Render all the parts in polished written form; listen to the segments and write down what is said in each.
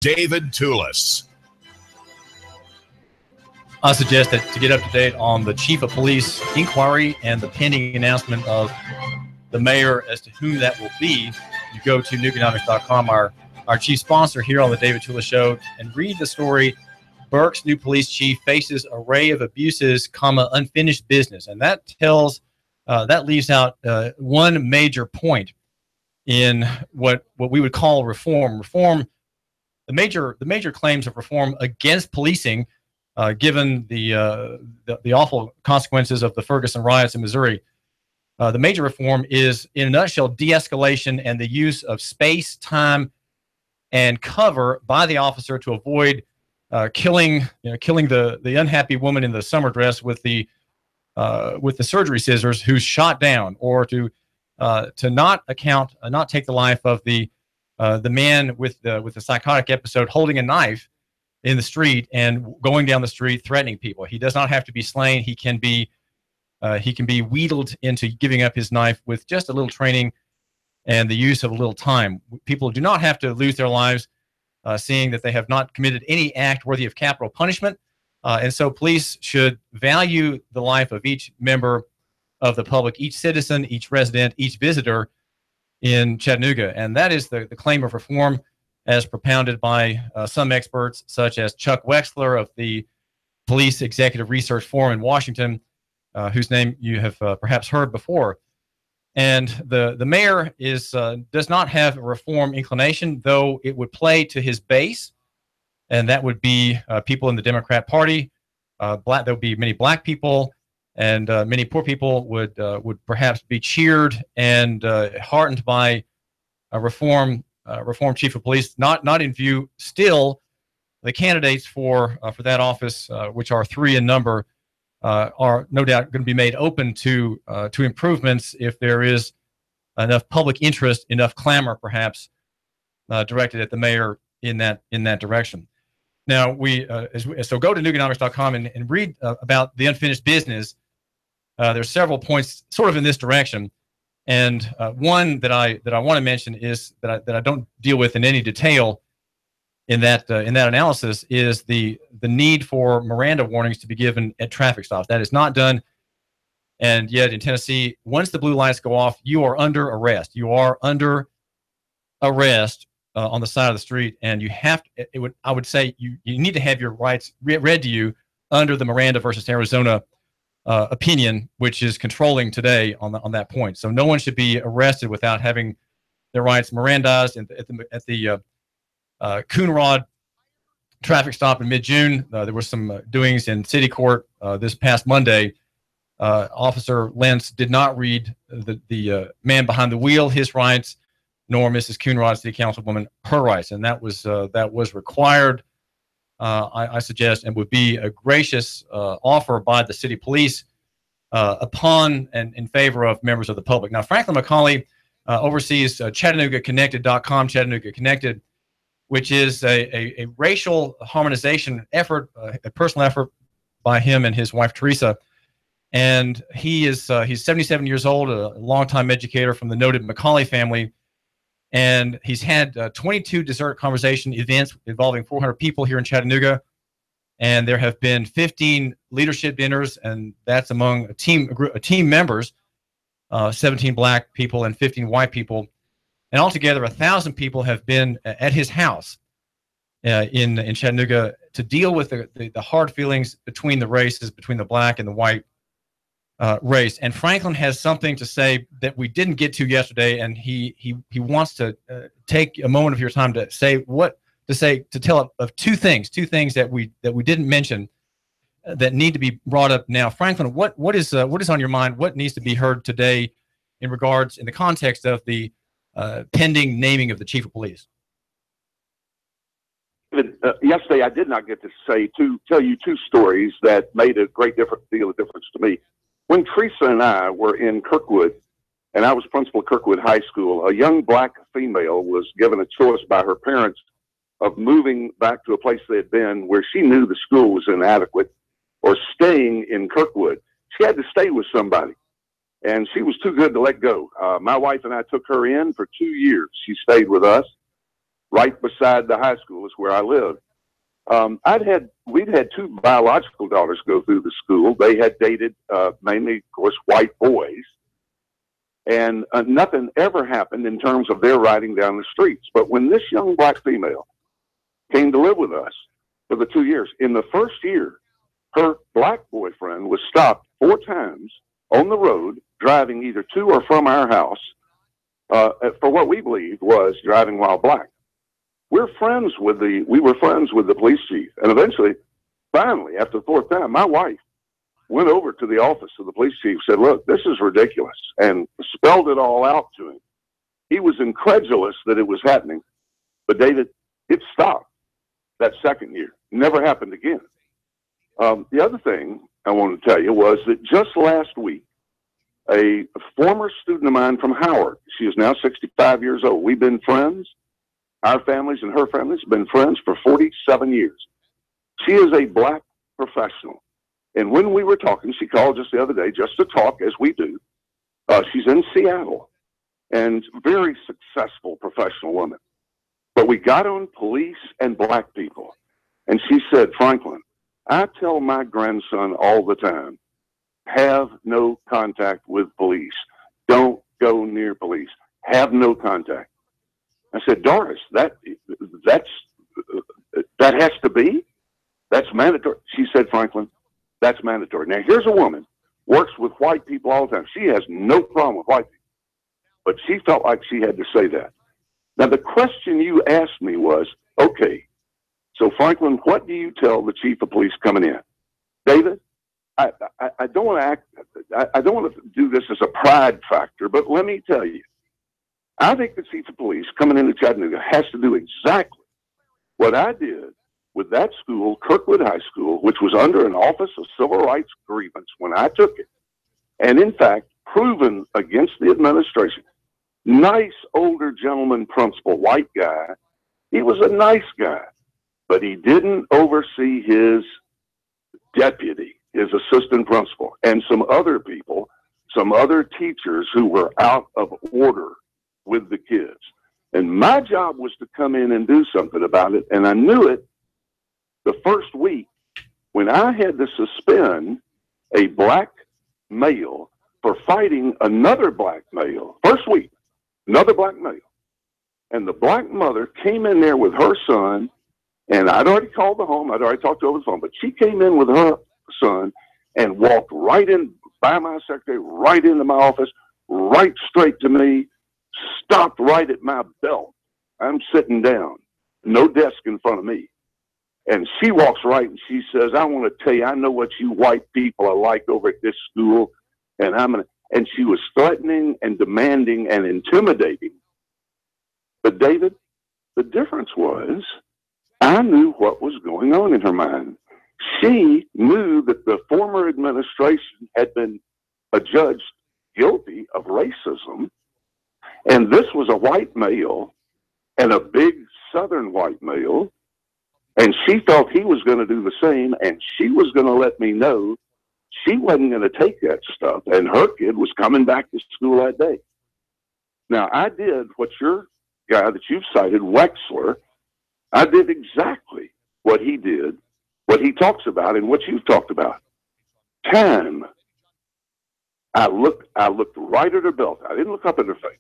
David Tulis. I suggest that to get up to date on the chief of police inquiry and the pending announcement of the mayor as to whom that will be, you go to Nooganomics.com, our chief sponsor here on the David Tulis Show, and read the story, Burke's new police chief faces array of abuses, unfinished business. And that leaves out one major point in what we would call reform. The major claims of reform against policing, given the awful consequences of the Ferguson riots in Missouri. The major reform is, in a nutshell, de-escalation and the use of space, time, and cover by the officer to avoid killing the unhappy woman in the summer dress with the surgery scissors who's shot down, or to not take the life of the man with the psychotic episode holding a knife in the street and going down the street threatening people. He does not have to be slain. He can be wheedled into giving up his knife with just a little training and the use of a little time. People do not have to lose their lives seeing that they have not committed any act worthy of capital punishment. And so police should value the life of each member of the public, each citizen, each resident, each visitor in Chattanooga. And that is the claim of reform as propounded by some experts, such as Chuck Wexler of the Police Executive Research Forum in Washington, whose name you have perhaps heard before. And the mayor does not have a reform inclination, though it would play to his base, and that would be people in the Democrat Party. There would be many black people, and many poor people would perhaps be cheered and heartened by a reform chief of police. Not in view still. The candidates for that office, which are 3 in number, are no doubt going to be made open to improvements if there is enough public interest, enough clamor, perhaps, directed at the mayor in that direction. Now so go to Nooganomics.com and read about the unfinished business. There's several points sort of in this direction, and one that I want to mention is that I don't deal with in any detail in that analysis is the need for Miranda warnings to be given at traffic stops. That is not done, and yet in Tennessee, once the blue lights go off, you are under arrest. You are under arrest on the side of the street, and I would say you need to have your rights read to you under the Miranda versus Arizona opinion, which is controlling today on that point. So no one should be arrested without having their rights Mirandized. At the Coonrod traffic stop in mid-June, there were some doings in city court this past Monday. Officer Lentz did not read the man behind the wheel his rights, nor Mrs. Coonrod, city councilwoman, her rights, and that was required. I suggest, and would be a gracious offer by the city police upon and in favor of members of the public. Now, Franklin McCauley oversees ChattanoogaConnected.com, Chattanooga Connected, which is a racial harmonization effort, a personal effort by him and his wife, Teresa. And he's 77 years old, a longtime educator from the noted McCauley family. And he's had 22 dessert conversation events involving 400 people here in Chattanooga. And there have been 15 leadership dinners, and that's among a team members, 17 black people and 15 white people. And altogether, 1,000 people have been at his house in Chattanooga to deal with the hard feelings between the races, between the black and the white race. And Franklin has something to say that we didn't get to yesterday, and he wants to take a moment of your time to tell of two things that we didn't mention that need to be brought up now. Franklin, what is on your mind? What needs to be heard today in the context of the pending naming of the chief of police? Yesterday, I did not get to tell you two stories that made a great deal of difference to me. When Teresa and I were in Kirkwood, and I was principal at Kirkwood High School, a young black female was given a choice by her parents of moving back to a place they had been where she knew the school was inadequate, or staying in Kirkwood. She had to stay with somebody, and she was too good to let go. My wife and I took her in for 2 years. She stayed with us. right beside the high school is where I lived. We'd had two biological daughters go through the school. They had dated mainly, of course, white boys, and nothing ever happened in terms of their riding down the streets. But when this young black female came to live with us for the 2 years, in the first year, her black boyfriend was stopped 4 times on the road driving either to or from our house for what we believed was driving while black. We were friends with the police chief, and eventually, finally, after the 4th time, my wife went over to the office of the police chief, said, "Look, this is ridiculous," and spelled it all out to him. He was incredulous that it was happening, but David, it stopped that second year. Never happened again. The other thing I wanted to tell you was that just last week, a former student of mine from Howard, she is now 65 years old. We've been friends. Our families and her families have been friends for 47 years. She is a black professional. And when we were talking, she called just the other day just to talk, as we do. She's in Seattle and very successful professional woman. But we got on police and black people. And she said, "Franklin, I tell my grandson all the time, have no contact with police. Don't go near police. Have no contact." I said, "Doris, that has to be? That's mandatory." She said, "Franklin, that's mandatory." Now, here's a woman, works with white people all the time. She has no problem with white people, but she felt like she had to say that. Now, the question you asked me was, okay, so Franklin, what do you tell the chief of police coming in? David, I don't want to do this as a pride factor, but let me tell you, I think the chief of police coming into Chattanooga has to do exactly what I did with that school, Kirkwood High School, which was under an Office of Civil Rights grievance when I took it. And in fact, proven against the administration. Nice older gentleman principal, white guy. He was a nice guy, but he didn't oversee his deputy, his assistant principal, and some other people, some other teachers who were out of order with the kids. And my job was to come in and do something about it. And I knew it the first week when I had to suspend a black male for fighting another black male. First week, another black male. And the black mother came in there with her son, and I'd already called the home. I'd already talked over the phone, but she came in with her son and walked right in by my secretary, right into my office, right straight to me, stopped right at my belt. I'm sitting down, no desk in front of me. And she walks right and she says, "I want to tell you, I know what you white people are like over at this school." And she was threatening and demanding and intimidating. But David, the difference was I knew what was going on in her mind. She knew that the former administration had been adjudged guilty of racism. And this was a white male and a big Southern white male. And she felt he was going to do the same. And she was going to let me know she wasn't going to take that stuff. And her kid was coming back to school that day. Now, I did what your guy that you've cited, Wexler, I did exactly what he did, what he talks about, and what you've talked about. Time. I looked right at her belt. I didn't look up at her face.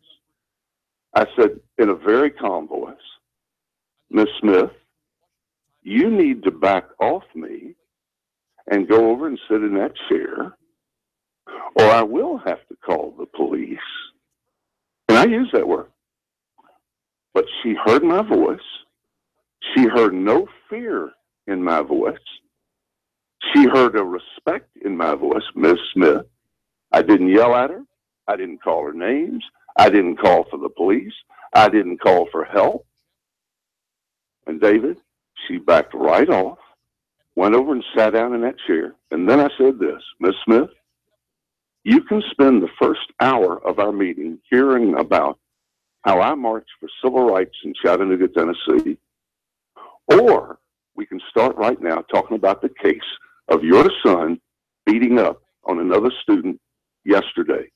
I said in a very calm voice, "Miss Smith, you need to back off me and go over and sit in that chair, or I will have to call the police." And I use that word. But she heard my voice. She heard no fear in my voice. She heard a respect in my voice. "Miss Smith." I didn't yell at her. I didn't call her names. I didn't call for the police. I didn't call for help. And David, she backed right off, went over and sat down in that chair. And then I said this, "Miss Smith, you can spend the first hour of our meeting hearing about how I marched for civil rights in Chattanooga, Tennessee, or we can start right now talking about the case of your son beating up on another student yesterday.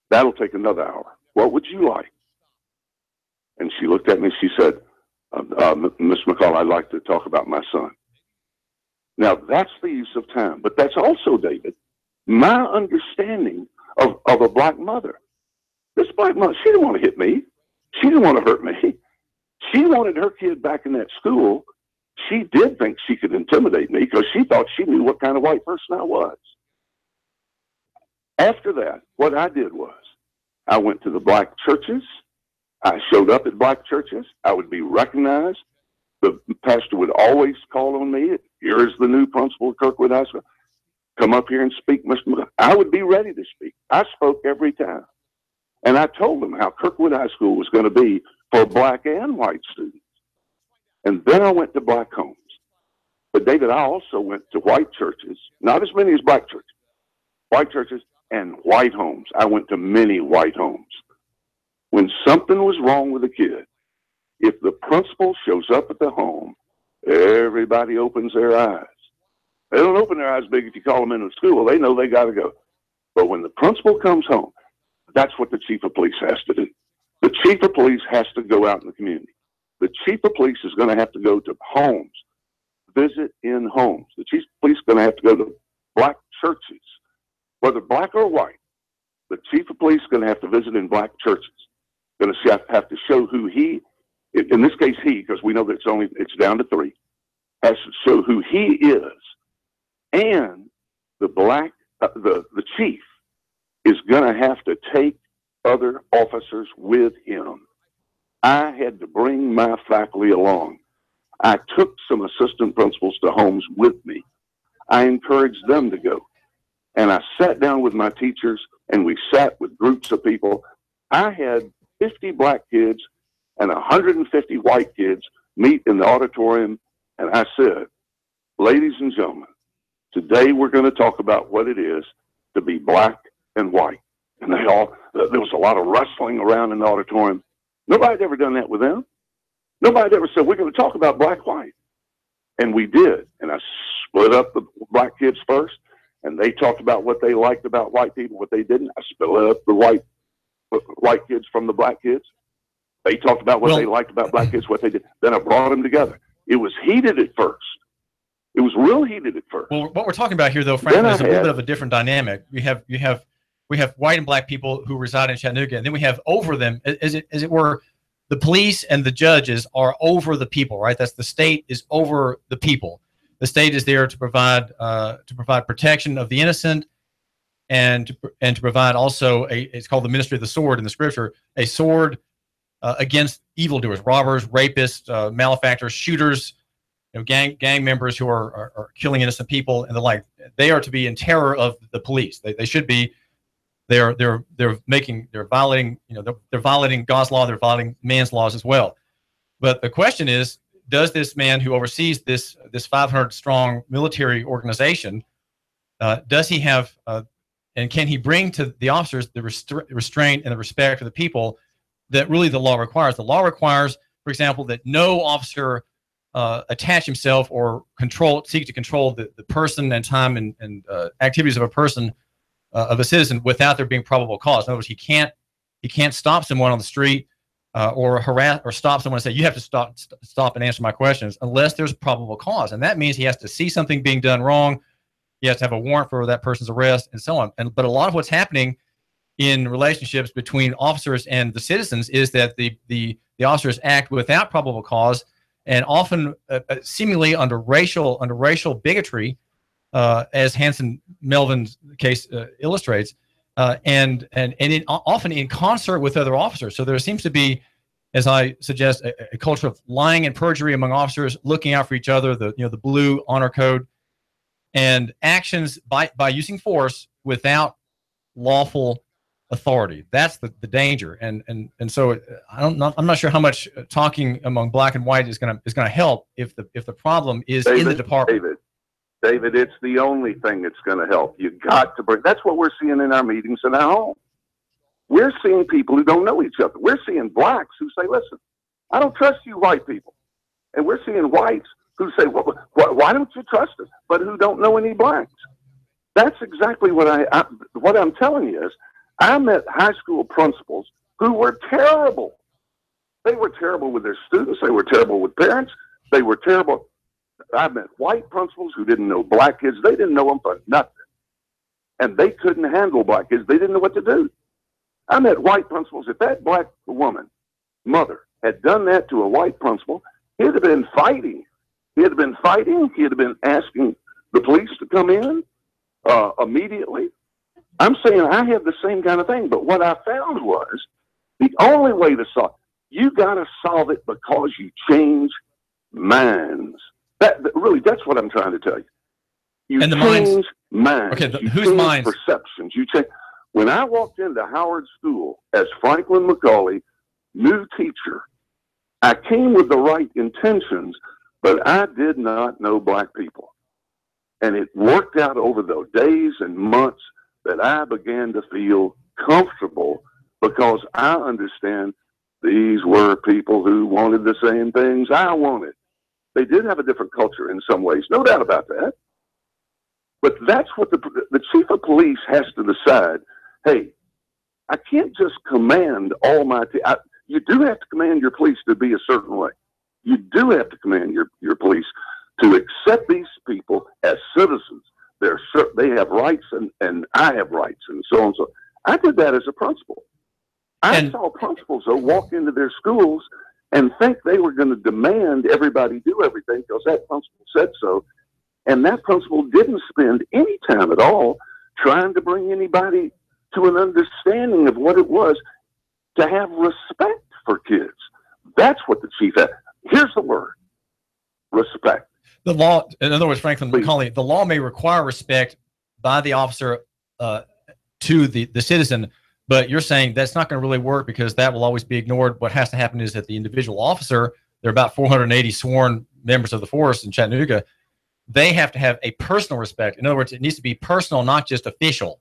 That'll take another hour. What would you like?" And she looked at me and she said, Ms. McCall, I'd like to talk about my son. Now, that's the use of time. But that's also, David, my understanding of a black mother. This black mother, she didn't want to hit me. She didn't want to hurt me. She wanted her kid back in that school. She did think she could intimidate me because she thought she knew what kind of white person I was. After that, what I did was I went to the black churches. I showed up at black churches. I would be recognized. The pastor would always call on me. Here's the new principal of Kirkwood High School. Come up here and speak, Mr. McCall. I would be ready to speak. I spoke every time. And I told them how Kirkwood High School was going to be for black and white students. And then I went to black homes. But David, I also went to white churches, not as many as black churches, white churches and white homes. I went to many white homes. When something was wrong with a kid, if the principal shows up at the home, everybody opens their eyes. They don't open their eyes big if you call them into school. They know they got to go. But when the principal comes home, that's what the chief of police has to do. The chief of police has to go out in the community. The chief of police is going to have to go to homes, visit in homes. The chief of police is going to have to go to black churches, whether black or white. The chief of police is going to have to visit in black churches. Going to have to show who he, in this case he, because we know that it's down to 3, has to show who he is, and the chief is going to have to take other officers with him. I had to bring my faculty along. I took some assistant principals to homes with me. I encouraged them to go. And I sat down with my teachers, and we sat with groups of people. I had 50 black kids and 150 white kids meet in the auditorium, and I said, ladies and gentlemen, today we're going to talk about what it is to be black and white. And there was a lot of rustling around in the auditorium. Nobody had ever done that with them. Nobody had ever said, we're going to talk about black-white. And we did. And I split up the black kids first, and they talked about what they liked about white people, what they didn't. I split up the white kids from the black kids. They talked about what they liked about black kids, what they did. Then I brought them together. It was heated at first. It was real heated at first. Well, what we're talking about here, though, frankly, is a little bit of a different dynamic. We have white and black people who reside in Chattanooga, and then we have over them, as it were, the police and the judges are over the people, right? That's the state is over the people. The state is there to provide protection of the innocent, and to provide also it's called the ministry of the sword in the scripture, a sword against evildoers, robbers, rapists, malefactors, shooters, gang members who are killing innocent people and the like. They are to be in terror of the police. They should be. They're violating God's law. They're violating man's laws as well. But the question is, does this man who oversees this 500 strong military organization, does he have and can he bring to the officers the restraint and the respect of the people that really the law requires? The law requires, for example, that no officer attach himself or seek to control the person and time and activities of a person, of a citizen, without there being probable cause. In other words, he can't stop someone on the street or harass or stop someone and say, you have to stop and answer my questions unless there's a probable cause. And that means he has to see something being done wrong. He has to have a warrant for that person's arrest and so on. But a lot of what's happening in relationships between officers and the citizens is that the officers act without probable cause, and often seemingly under racial bigotry, as Hanson Melvin's case illustrates, and often in concert with other officers. So there seems to be, as I suggest, a culture of lying and perjury among officers, looking out for each other, the blue honor code, and actions by using force without lawful authority. That's the danger. And so I'm not sure how much talking among black and white is going to help if the problem is in the department. David, it's the only thing that's going to help. You got to bring. That's what we're seeing in our meetings in our home. We're seeing people who don't know each other. We're seeing blacks who say, "Listen, I don't trust you, white people," and we're seeing whites who say, "Well, why don't you trust us?" But who don't know any blacks. That's exactly what what I'm telling you is, I met high school principals who were terrible. They were terrible with their students. They were terrible with parents. They were terrible. I met white principals who didn't know black kids. They didn't know them for nothing. And they couldn't handle black kids. They didn't know what to do. I met white principals. If that black woman, mother, had done that to a white principal, he'd have been fighting. He'd have been fighting. He'd have been asking the police to come in immediately. I'm saying I had the same kind of thing. But what I found was the only way to solve it, you got to solve it because you change minds. Really, that's what I'm trying to tell you. You and the change minds. Okay, you whose change minds? Perceptions. You change. When I walked into Howard School as Franklin McCauley, new teacher, I came with the right intentions, but I did not know black people. And it worked out over the days and months that I began to feel comfortable because I understand these were people who wanted the same things I wanted. They did have a different culture in some ways, no doubt about that. But that's what the chief of police has to decide. Hey, I can't just command all my you do have to command your police to be a certain way. You do have to command your police to accept these people as citizens. They have rights and I have rights and so on and so. I did that as a principal. I saw principals walk into their schools and think they were going to demand everybody do everything because that principal said so. And that principal didn't spend any time at all trying to bring anybody to an understanding of what it was to have respect for kids. That's what the chief had. Here's the word: respect. The law, in other words, Franklin McCauley, the law may require respect by the officer to the citizen, but you're saying that's not going to really work because that will always be ignored. What has to happen is that the individual officer, there are about 480 sworn members of the force in Chattanooga, they have to have a personal respect. In other words, it needs to be personal, not just official.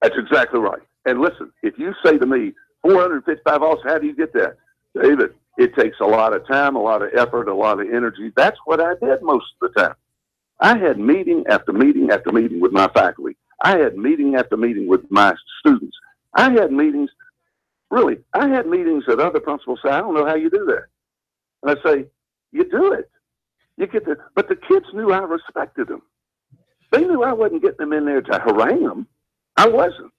That's exactly right. And listen, if you say to me, 455 officers, how do you get that? David, it takes a lot of time, a lot of effort, a lot of energy. That's what I did most of the time. I had meeting after meeting after meeting with my faculty. I had meeting after meeting with my students. I had meetings that other principals say, I don't know how you do that. And I say, you do it. You get there. But the kids knew I respected them. They knew I wasn't getting them in there to harangue them. I wasn't.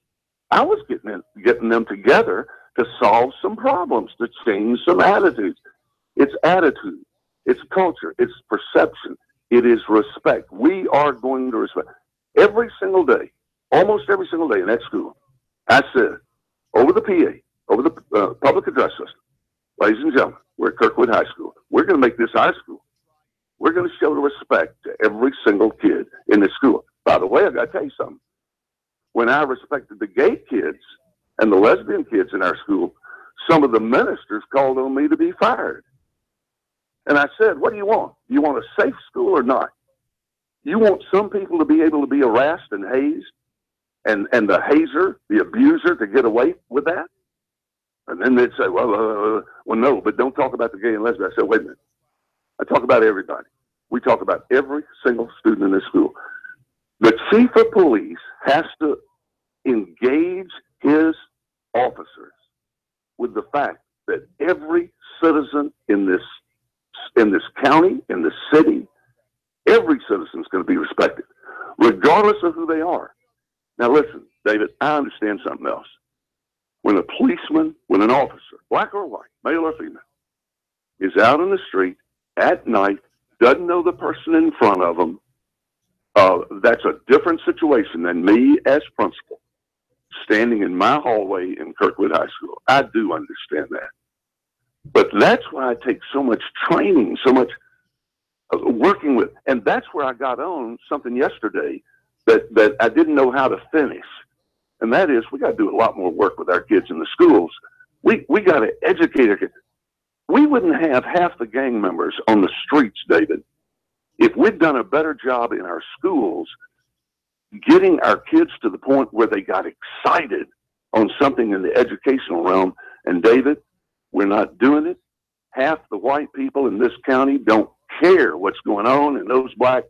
I was getting them together to solve some problems, to change some attitudes. It's attitude, it's culture, it's perception, it is respect. We are going to respect. Every single day, almost every single day in that school, I said, over the PA, over the public address system, ladies and gentlemen, we're at Kirkwood High School. We're going to make this high school. We're going to show the respect to every single kid in this school. By the way, I got to tell you something. When I respected the gay kids and the lesbian kids in our school, some of the ministers called on me to be fired. And I said, what do you want? You want a safe school or not? You want some people to be able to be harassed and hazed and the hazer, the abuser, to get away with that? And then they'd say, well, no, but don't talk about the gay and lesbian. I said, wait a minute. I talk about everybody. We talk about every single student in this school. The chief of police has to engage his officers with the fact that every citizen in this county, in the city, every citizen is going to be respected, regardless of who they are. Now, listen, David, I understand something else. When a policeman, when an officer, black or white, male or female, is out in the street at night, doesn't know the person in front of them, that's a different situation than me as principal standing in my hallway in Kirkwood High School. I do understand that. But that's why I take so much training, so much working with, and that's where I got on something yesterday that I didn't know how to finish. And that is, we got to do a lot more work with our kids in the schools. We got to educate our kids. We wouldn't have half the gang members on the streets, David, if we'd done a better job in our schools getting our kids to the point where they got excited on something in the educational realm. And David, we're not doing it. Half the white people in this county don't care what's going on in those black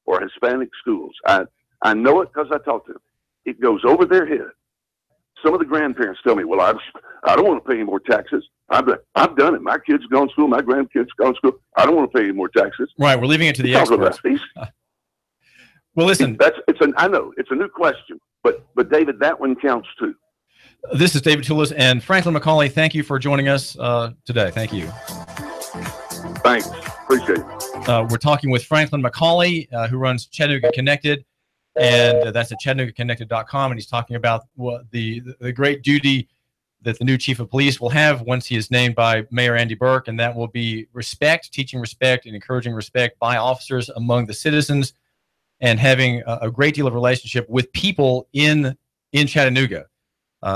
or Hispanic schools. I know it because I talk to them. It goes over their head. some of the grandparents tell me, well, I don't want to pay any more taxes. I've done it. My kids go to school. My grandkids go to school. I don't want to pay any more taxes. Right. We're leaving it to the experts. Well, listen. I know it's a new question, but David, that one counts too. This is David Tulis and Franklin McCauley. Thank you for joining us today. Thank you. Thanks. Appreciate it. We're talking with Franklin McCauley, who runs Chattanooga Connected, and that's at ChattanoogaConnected.com. And he's talking about the great duty that the new chief of police will have once he is named by Mayor Andy Burke, and that will be respect, teaching respect and encouraging respect by officers among the citizens, and having a great deal of relationship with people in Chattanooga,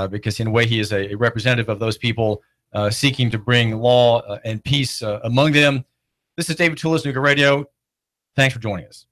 because in a way he is a representative of those people seeking to bring law and peace among them. This is David Tulis, Nooga Radio. Thanks for joining us.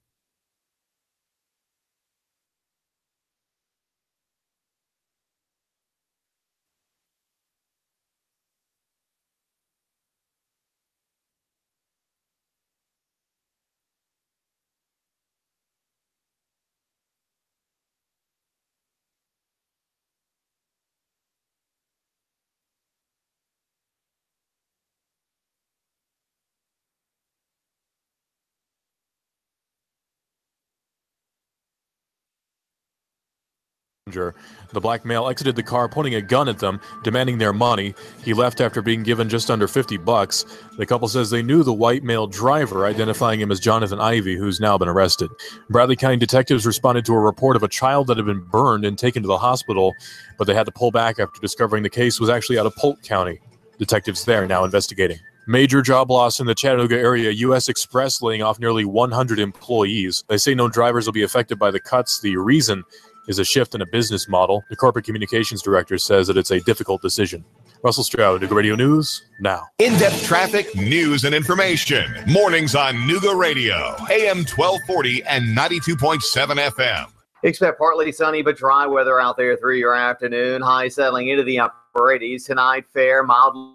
The black male exited the car pointing a gun at them, demanding their money. He left after being given just under $50. The couple says they knew the white male driver, identifying him as Jonathan Ivey, who's now been arrested. Bradley County detectives responded to a report of a child that had been burned and taken to the hospital, but they had to pull back after discovering the case was actually out of Polk County. Detectives there now investigating. Major job loss in the Chattanooga area. U.S. Express laying off nearly 100 employees. They say no drivers will be affected by the cuts. The reason is a shift in a business model. The corporate communications director says that it's a difficult decision. Russell Stroud, Nooga Radio News, now. In-depth traffic, news, and information. Mornings on Nooga Radio, AM 1240 and 92.7 FM. Expect partly sunny but dry weather out there through your afternoon. High settling into the upper 80s tonight. Fair, mild.